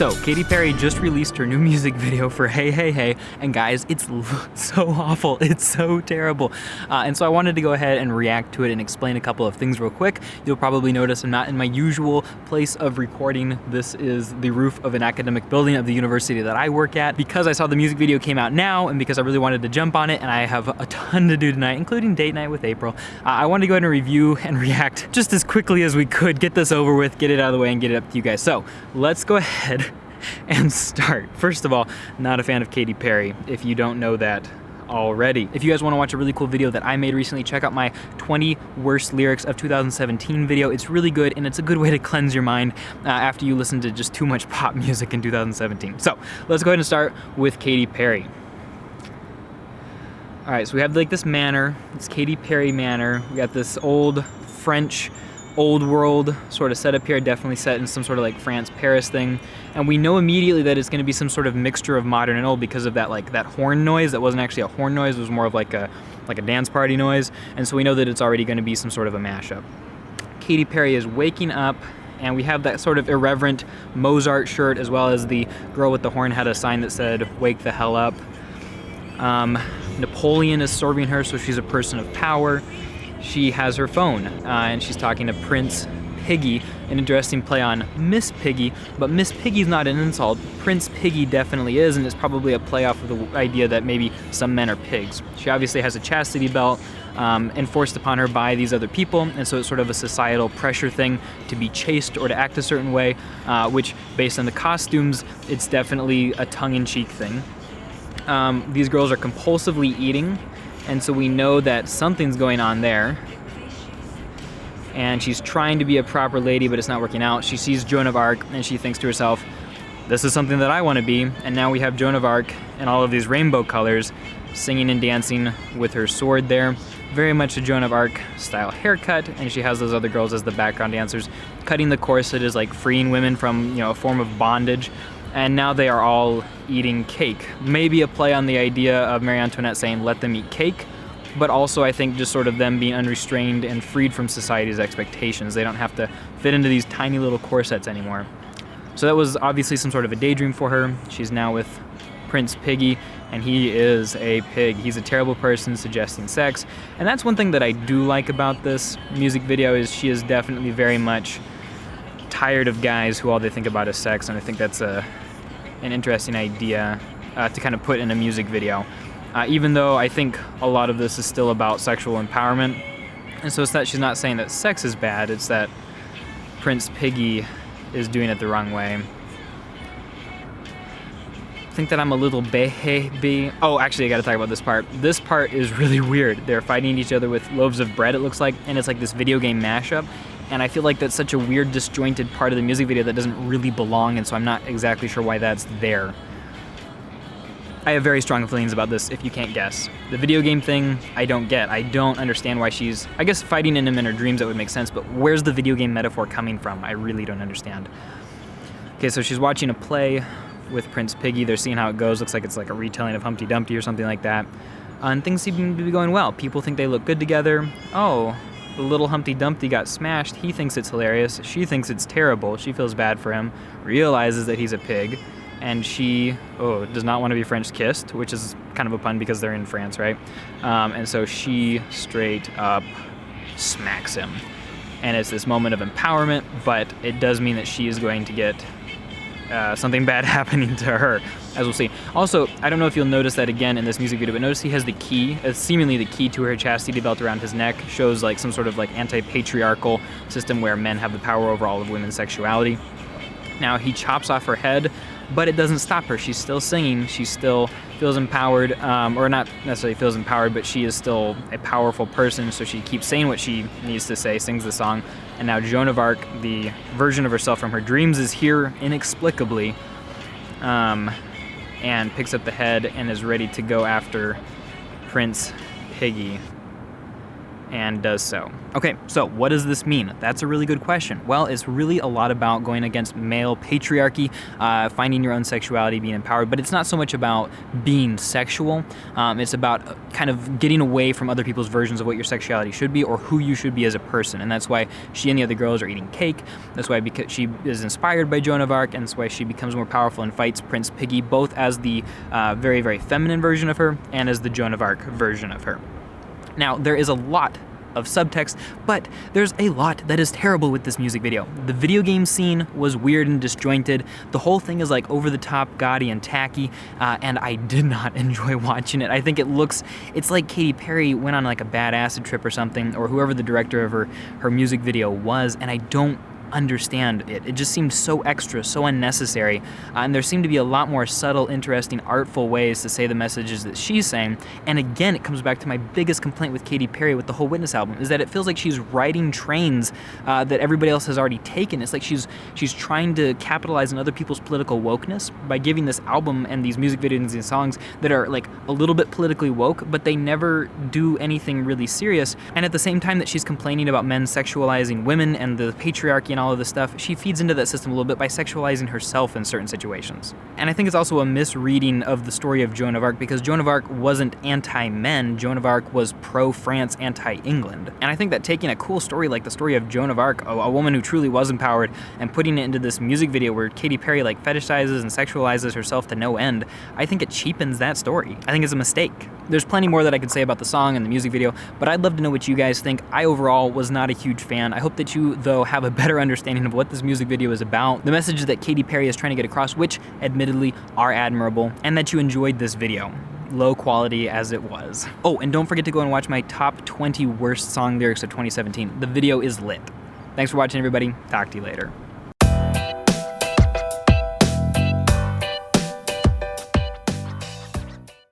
So, Katy Perry just released her new music video for Hey Hey Hey, and guys, it's so awful, it's so terrible. And so I wanted to go ahead and react to it and explain a couple of things real quick. You'll probably notice I'm not in my usual place of recording. This is the roof of an academic building of the university that I work at. Because I saw the music video came out now, and because I really wanted to jump on it, and I have a ton to do tonight, including date night with April, I wanted to go ahead and review and react just as quickly as we could, get this over with, get it out of the way, and get it up to you guys. So, let's go ahead and start. First of all, not a fan of Katy Perry, if you don't know that already. If you guys want to watch a really cool video that I made recently, check out my 20 worst lyrics of 2017 video. It's really good, and it's a good way to cleanse your mind after you listen to just too much pop music in 2017. So let's go ahead and start with Katy Perry. All right, so we have like this manor, it's Katy Perry Manor. We got this old French old world sort of setup here, definitely set in some sort of like France, Paris thing. And we know immediately that it's going to be some sort of mixture of modern and old because of that that horn noise. That wasn't actually a horn noise, it was more of like a dance party noise. And so we know that it's already going to be some sort of a mashup. Katy Perry is waking up, and we have that sort of irreverent Mozart shirt, as well as the girl with the horn had a sign that said, "Wake the hell up." Napoleon is serving her, so she's a person of power. She has her phone, and she's talking to Prince Piggy, an interesting play on Miss Piggy, but Miss Piggy's not an insult. Prince Piggy definitely is, and it's probably a play off of the idea that maybe some men are pigs. She obviously has a chastity belt enforced upon her by these other people, and so it's sort of a societal pressure thing to be chaste or to act a certain way, which, based on the costumes, it's definitely a tongue-in-cheek thing. These girls are compulsively eating, and so we know that something's going on there. And she's trying to be a proper lady, but it's not working out. She sees Joan of Arc, and she thinks to herself, this is something that I want to be. And now we have Joan of Arc in all of these rainbow colors, singing and dancing with her sword there. Very much a Joan of Arc style haircut, and she has those other girls as the background dancers. Cutting the corset is like freeing women from, a form of bondage. And now they are all eating cake. Maybe a play on the idea of Marie Antoinette saying, let them eat cake, but also I think just sort of them being unrestrained and freed from society's expectations. They don't have to fit into these tiny little corsets anymore. So that was obviously some sort of a daydream for her. She's now with Prince Piggy, and he is a pig. He's a terrible person suggesting sex. And that's one thing that I do like about this music video, is she is definitely very much tired of guys who all they think about is sex, and I think that's an interesting idea to kind of put in a music video. Even though I think a lot of this is still about sexual empowerment. And so it's that she's not saying that sex is bad, it's that Prince Piggy is doing it the wrong way. I think that I'm a little baby. Oh, actually I gotta talk about this part. This part is really weird. They're fighting each other with loaves of bread, it looks like, and it's like this video game mashup. And I feel like that's such a weird, disjointed part of the music video that doesn't really belong, and so I'm not exactly sure why that's there. I have very strong feelings about this, if you can't guess. The video game thing, I don't get. I don't understand why she's, I guess fighting in him in her dreams, that would make sense, but where's the video game metaphor coming from? I really don't understand. Okay, so she's watching a play with Prince Piggy. They're seeing how it goes. Looks like it's like a retelling of Humpty Dumpty or something like that. And things seem to be going well. People think they look good together. Oh, the little Humpty Dumpty got smashed. He thinks it's hilarious. She thinks it's terrible. She feels bad for him, realizes that he's a pig, and she, does not want to be French kissed, which is kind of a pun because they're in France, right? And so she straight up smacks him. And it's this moment of empowerment, but it does mean that she is going to get something bad happening to her, as we'll see. Also, I don't know if you'll notice that again in this music video, but notice he has the key, seemingly the key to her chastity belt around his neck, shows like some sort of like anti-patriarchal system where men have the power over all of women's sexuality. Now he chops off her head, but it doesn't stop her. She's still singing, she still feels empowered, or not necessarily feels empowered, but she is still a powerful person, so she keeps saying what she needs to say, sings the song. And now Joan of Arc, the version of herself from her dreams, is here inexplicably, and picks up the head and is ready to go after Prince Piggy. and does so. Okay, so what does this mean? That's a really good question. Well, it's really a lot about going against male patriarchy, finding your own sexuality, being empowered, but it's not so much about being sexual. It's about kind of getting away from other people's versions of what your sexuality should be or who you should be as a person. And that's why she and the other girls are eating cake. That's why because she is inspired by Joan of Arc, and that's why she becomes more powerful and fights Prince Piggy, both as the very, very feminine version of her and as the Joan of Arc version of her. Now, there is a lot of subtext, but there's a lot that is terrible with this music video. The video game scene was weird and disjointed. The whole thing is like over the top, gaudy, and tacky, and I did not enjoy watching it. I think it's like Katy Perry went on like a bad acid trip or something, or whoever the director of her music video was, and I don't understand it. It just seemed so extra, so unnecessary, and there seemed to be a lot more subtle, interesting, artful ways to say the messages that she's saying. And again, it comes back to my biggest complaint with Katy Perry with the whole Witness album, is that it feels like she's riding trains that everybody else has already taken. It's like she's trying to capitalize on other people's political wokeness by giving this album and these music videos and songs that are like a little bit politically woke, but they never do anything really serious. And at the same time that she's complaining about men sexualizing women and the patriarchy and all of this stuff, she feeds into that system a little bit by sexualizing herself in certain situations. And I think it's also a misreading of the story of Joan of Arc, because Joan of Arc wasn't anti-men, Joan of Arc was pro-France, anti-England. And I think that taking a cool story like the story of Joan of Arc, a woman who truly was empowered, and putting it into this music video where Katy Perry like fetishizes and sexualizes herself to no end, I think it cheapens that story. I think it's a mistake. There's plenty more that I could say about the song and the music video, but I'd love to know what you guys think. I overall was not a huge fan. I hope that you, though, have a better understanding of what this music video is about, the messages that Katy Perry is trying to get across, which admittedly are admirable, and that you enjoyed this video, low quality as it was. Oh, and don't forget to go and watch my top 20 worst song lyrics of 2017. The video is lit. Thanks for watching, everybody. Talk to you later.